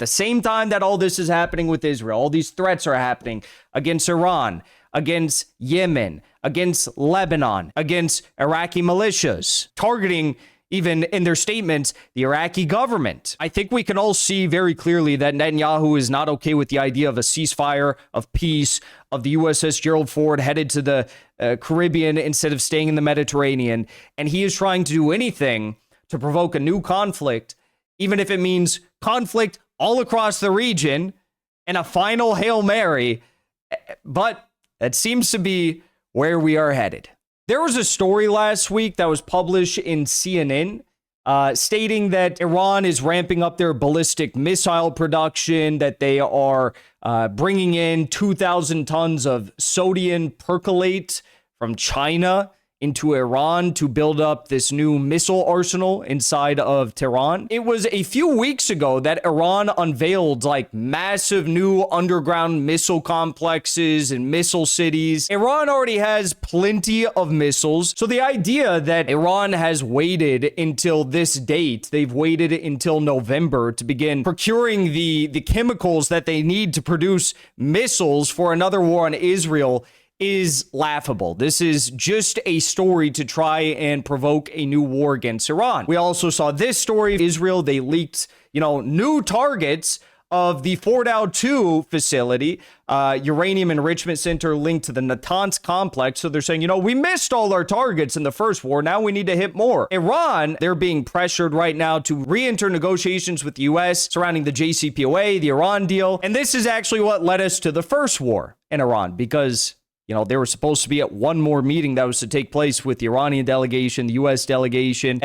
the same time that all this is happening with Israel, all these threats are happening against Iran, against Yemen, against Lebanon, against Iraqi militias, targeting, even in their statements, the Iraqi government. I think we can all see very clearly that Netanyahu is not okay with the idea of a ceasefire, of peace, of the USS Gerald Ford headed to the Caribbean instead of staying in the Mediterranean. And he is trying to do anything to provoke a new conflict, even if it means conflict all across the region and a final Hail Mary. But that seems to be where we are headed. There was a story last week that was published in CNN stating that Iran is ramping up their ballistic missile production, that they are bringing in 2,000 tons of sodium percolate from China into Iran to build up this new missile arsenal inside of Tehran. It was a few weeks ago that Iran unveiled like massive new underground missile complexes and missile cities. Iran already has plenty of missiles. So the idea that Iran has waited until this date, they've waited until November to begin procuring the chemicals that they need to produce missiles for another war on Israel, is laughable. This is just a story to try and provoke a new war against Iran. We also saw this story. Israel, they leaked, new targets of the Fordow 2 facility, uranium enrichment center linked to the Natanz complex. So they're saying, we missed all our targets in the first war. Now we need to hit more. Iran, they're being pressured right now to re-enter negotiations with the U.S. surrounding the JCPOA, the Iran deal. And this is actually what led us to the first war in Iran, because they were supposed to be at one more meeting that was to take place with the Iranian delegation, the U.S. delegation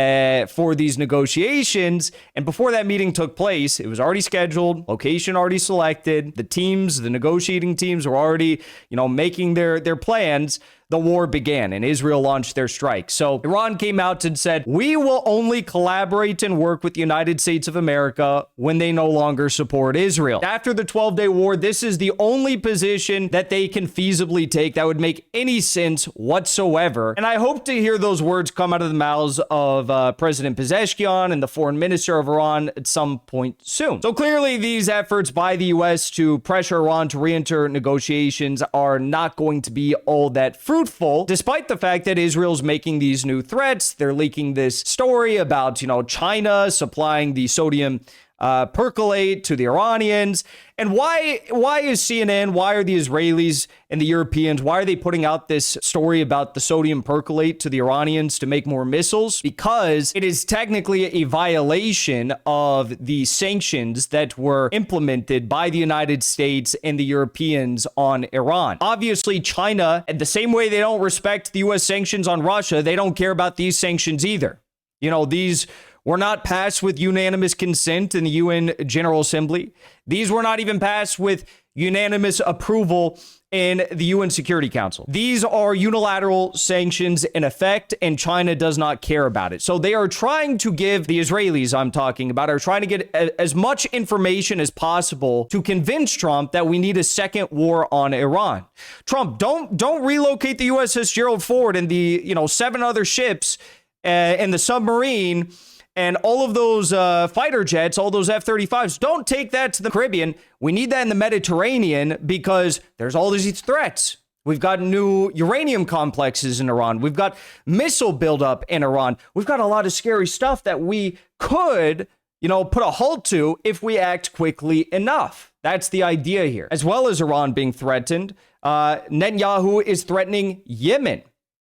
for these negotiations. And before that meeting took place, it was already scheduled, location already selected. The negotiating teams were already, making their plans. The war began and Israel launched their strike. So Iran came out and said, we will only collaborate and work with the United States of America when they no longer support Israel. After the 12-day war, this is the only position that they can feasibly take that would make any sense whatsoever. And I hope to hear those words come out of the mouths of President Pezeshkian and the foreign minister of Iran at some point soon. So clearly these efforts by the U.S. to pressure Iran to re-enter negotiations are not going to be all that fruitful, despite the fact that Israel's making these new threats. They're leaking this story about, China supplying the sodium percolate to the Iranians. And why is CNN, why are the Israelis and the Europeans, why are they putting out this story about the sodium percolate to the Iranians to make more missiles? Because it is technically a violation of the sanctions that were implemented by the United States and the Europeans on Iran. Obviously, China, the same way they don't respect the U.S. sanctions on Russia, they don't care about these sanctions either. These were not passed with unanimous consent in the UN General Assembly. These were not even passed with unanimous approval in the UN Security Council. These are unilateral sanctions in effect, and China does not care about it. So they are trying to give, the Israelis I'm talking about, are trying to get as much information as possible to convince Trump that we need a second war on Iran. Trump, don't relocate the USS Gerald Ford and the 7 other ships and the submarine and all of those fighter jets, all those F-35s. Don't take that to the Caribbean. We need that in the Mediterranean because there's all these threats. We've got new uranium complexes in Iran. We've got missile buildup in Iran. We've got a lot of scary stuff that we could, put a halt to if we act quickly enough. That's the idea here. As well as Iran being threatened, Netanyahu is threatening Yemen.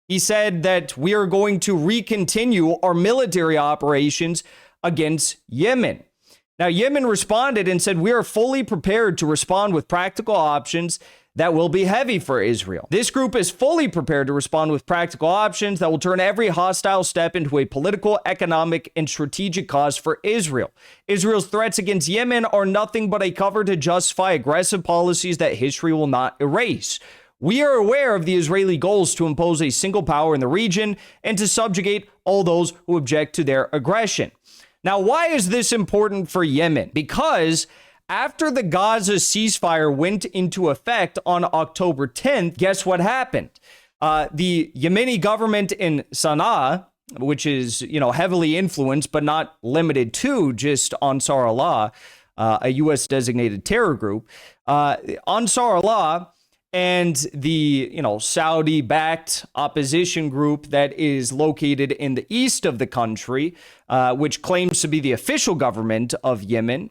He said that we are going to recontinue our military operations against Yemen. Now, Yemen responded and said, we are fully prepared to respond with practical options that will be heavy for Israel. This group is fully prepared to respond with practical options that will turn every hostile step into a political, economic, and strategic cause for Israel. Israel's threats against Yemen are nothing but a cover to justify aggressive policies that history will not erase. We are aware of the Israeli goals to impose a single power in the region and to subjugate all those who object to their aggression. Now, why is this important for Yemen? Because after the Gaza ceasefire went into effect on October 10th, guess what happened? The Yemeni government in Sana'a, which is, heavily influenced, but not limited to just Ansar Allah, a U.S. designated terror group. Ansar Allah and the, Saudi-backed opposition group that is located in the east of the country, which claims to be the official government of Yemen,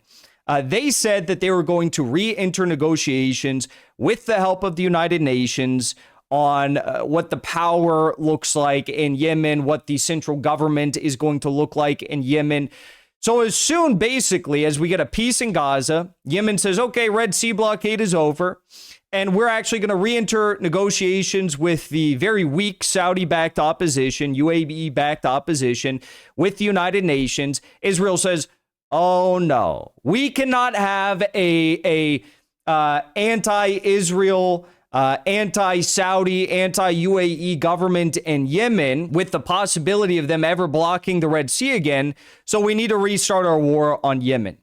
they said that they were going to re-enter negotiations with the help of the United Nations on what the power looks like in Yemen, what the central government is going to look like in Yemen. So as soon, basically, as we get a peace in Gaza, Yemen says, okay, Red Sea blockade is over, and we're actually going to re-enter negotiations with the very weak Saudi-backed opposition, UAE-backed opposition, with the United Nations. Israel says, oh no, we cannot have a anti-Israel, anti-Saudi, anti-UAE government in Yemen with the possibility of them ever blocking the Red Sea again. So we need to restart our war on Yemen.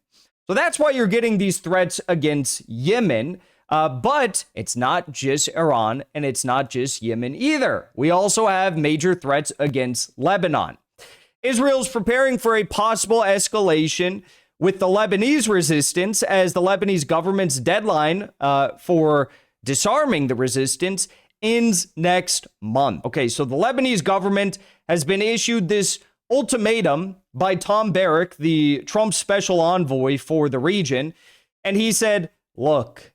So that's why you're getting these threats against Yemen. But it's not just Iran and it's not just Yemen either. We also have major threats against Lebanon. Israel's preparing for a possible escalation with the Lebanese resistance as the Lebanese government's deadline for disarming the resistance ends next month. Okay, so the Lebanese government has been issued this ultimatum by Tom Barrack, the Trump special envoy for the region. And he said, look,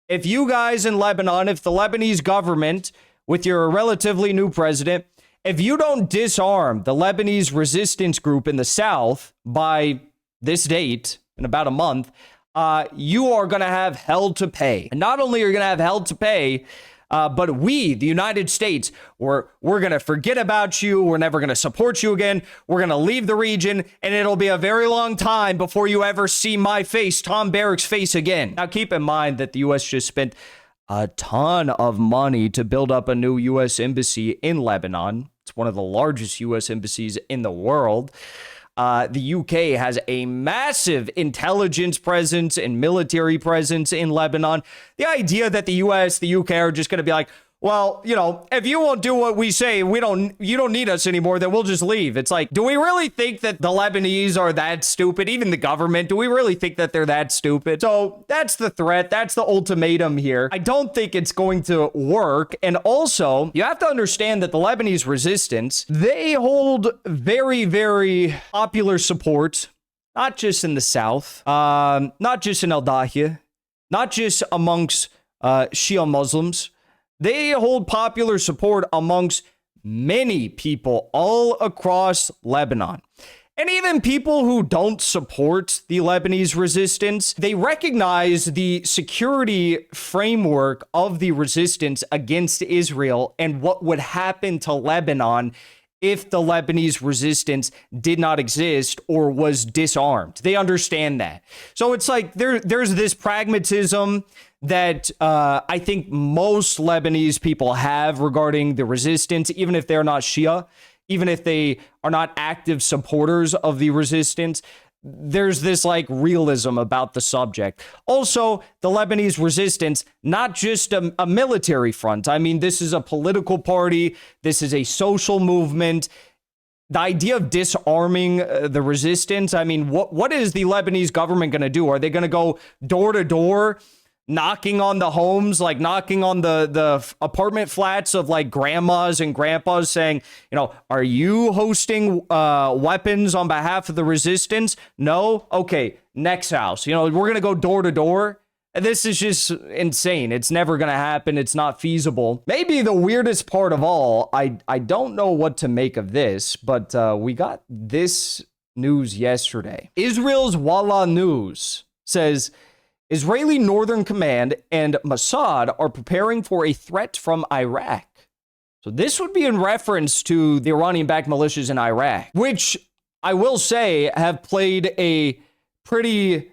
if you guys in Lebanon, if the Lebanese government with your relatively new president, if you don't disarm the Lebanese resistance group in the south by this date, in about a month, you are going to have hell to pay. And not only are you going to have hell to pay, but we, the United States, we're going to forget about you. We're never going to support you again. We're going to leave the region, and it'll be a very long time before you ever see my face, Tom Barrack's face again. Now, keep in mind that the U.S. just spent a ton of money to build up a new U.S. embassy in Lebanon. It's one of the largest U.S. embassies in the world. The UK has a massive intelligence presence and military presence in Lebanon. The idea that the US, the UK are just going to be like, well, if you won't do what we say, you don't need us anymore, then we'll just leave. It's like, do we really think that the Lebanese are that stupid? Even the government, do we really think that they're that stupid? So that's the threat. That's the ultimatum here. I don't think it's going to work. And also, you have to understand that the Lebanese resistance, they hold very, very popular support, not just in the south, not just in Al-Dahiya, not just amongst Shia Muslims. They hold popular support amongst many people all across Lebanon. And even people who don't support the Lebanese resistance, they recognize the security framework of the resistance against Israel and what would happen to Lebanon if the Lebanese resistance did not exist or was disarmed. They understand that. So it's like there's this pragmatism that I think most Lebanese people have regarding the resistance, even if they're not Shia, even if they are not active supporters of the resistance. There's this like realism about the subject. Also, the Lebanese resistance, not just a military front. I mean, this is a political party. This is a social movement. The idea of disarming the resistance, I mean, what is the Lebanese government going to do? Are they going to go door to door, knocking on the homes, like knocking on the apartment flats of like grandmas and grandpas saying, are you hosting weapons on behalf of the resistance? No? Okay, next house. We're going to go door to door. This is just insane. It's never going to happen. It's not feasible. Maybe the weirdest part of all, I don't know what to make of this, but we got this news yesterday. Israel's Walla News says, Israeli Northern Command and Mossad are preparing for a threat from Iraq. So this would be in reference to the Iranian-backed militias in Iraq, which I will say have played a pretty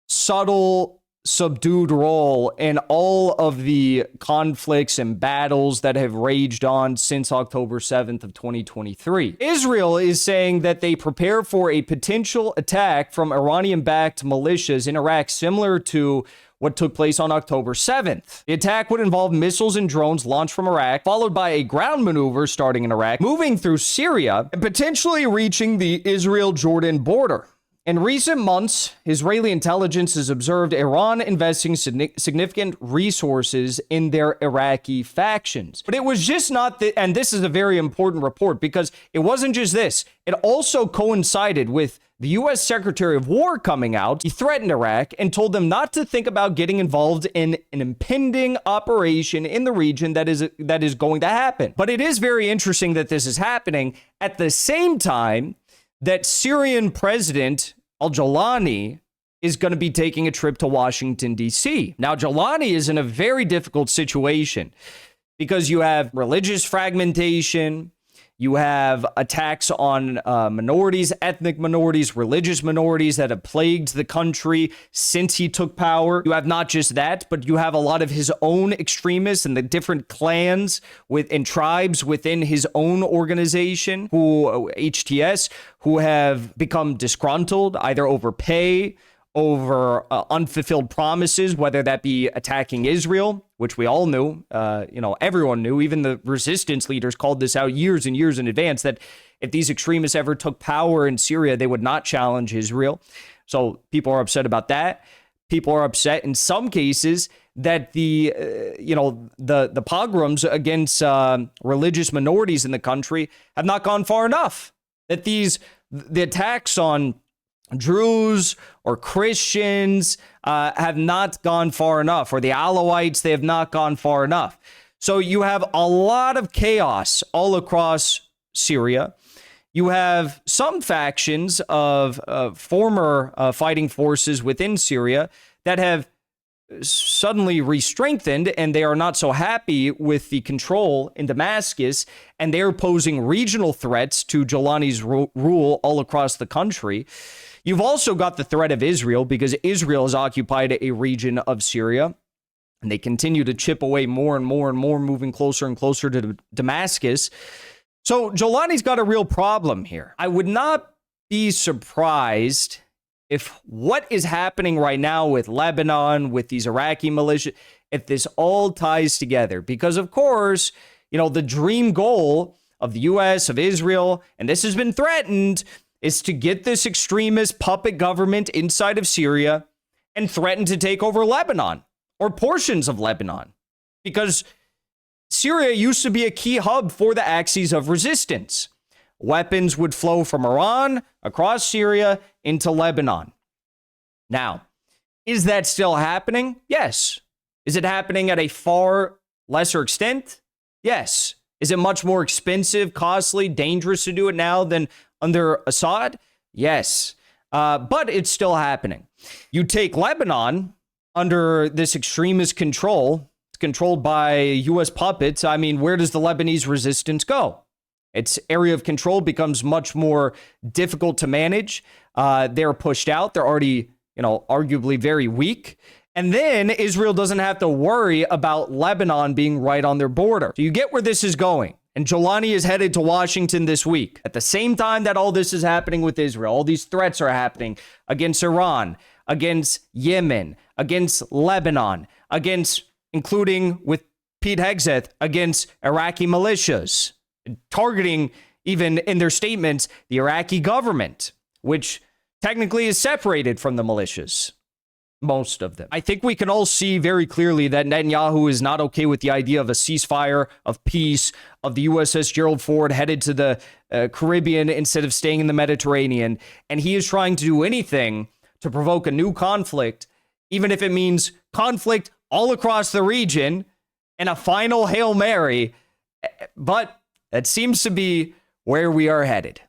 subtle, subdued role in all of the conflicts and battles that have raged on since October 7th of 2023. Israel is saying that they prepare for a potential attack from Iranian-backed militias in Iraq, similar to what took place on October 7th. The attack would involve missiles and drones launched from Iraq, followed by a ground maneuver starting in Iraq, moving through Syria, and potentially reaching the Israel-Jordan border. In recent months, Israeli intelligence has observed Iran investing significant resources in their Iraqi factions. But it was just not and this is a very important report because it wasn't just this. It also coincided with the U.S. Secretary of War coming out. He threatened Iraq and told them not to think about getting involved in an impending operation in the region that is going to happen. But it is very interesting that this is happening at the same time that Syrian President al-Jolani is going to be taking a trip to Washington, D.C. Now, Jolani is in a very difficult situation because you have religious fragmentation, you have attacks on minorities, ethnic minorities, religious minorities that have plagued the country since he took power. You have not just that, but you have a lot of his own extremists and the different clans and tribes within his own organization, HTS, who have become disgruntled either over pay, over unfulfilled promises, whether that be attacking Israel, which we all knew, everyone knew, even the resistance leaders called this out years and years in advance, that if these extremists ever took power in Syria, they would not challenge Israel. So people are upset about that. People are upset in some cases that the pogroms against religious minorities in the country have not gone far enough. That the attacks on Druze or Christians have not gone far enough, or the Alawites, they have not gone far enough. So you have a lot of chaos all across Syria. You have some factions of former fighting forces within Syria that have suddenly re-strengthened, and they are not so happy with the control in Damascus, and they're posing regional threats to Jolani's rule all across the country. You've also got the threat of Israel, because Israel has occupied a region of Syria, and they continue to chip away more and more and more, moving closer and closer to Damascus. So Jolani's got a real problem here. I would not be surprised if what is happening right now with Lebanon, with these Iraqi militias, if this all ties together. Because, of course, the dream goal of the U.S., of Israel, and this has been threatened, is to get this extremist puppet government inside of Syria and threaten to take over Lebanon or portions of Lebanon. Because Syria used to be a key hub for the axis of resistance. Weapons would flow from Iran across Syria into Lebanon. Now, is that still happening? Yes. Is it happening at a far lesser extent? Yes. Is it much more expensive, costly, dangerous to do it now than under Assad? Yes. But it's still happening. You take Lebanon under this extremist control. It's controlled by U.S. puppets. I mean, where does the Lebanese resistance go? Its area of control becomes much more difficult to manage. They're pushed out. They're already, arguably very weak. And then Israel doesn't have to worry about Lebanon being right on their border. So you get where this is going. And Jolani is headed to Washington this week. At the same time that all this is happening with Israel, all these threats are happening against Iran, against Yemen, against Lebanon, including with Pete Hegseth, against Iraqi militias, targeting, even in their statements, the Iraqi government, which technically is separated from the militias. Most of them. I think we can all see very clearly that Netanyahu is not okay with the idea of a ceasefire, of peace, of the USS Gerald Ford headed to the Caribbean instead of staying in the Mediterranean. And he is trying to do anything to provoke a new conflict, even if it means conflict all across the region and a final Hail Mary. But that seems to be where we are headed.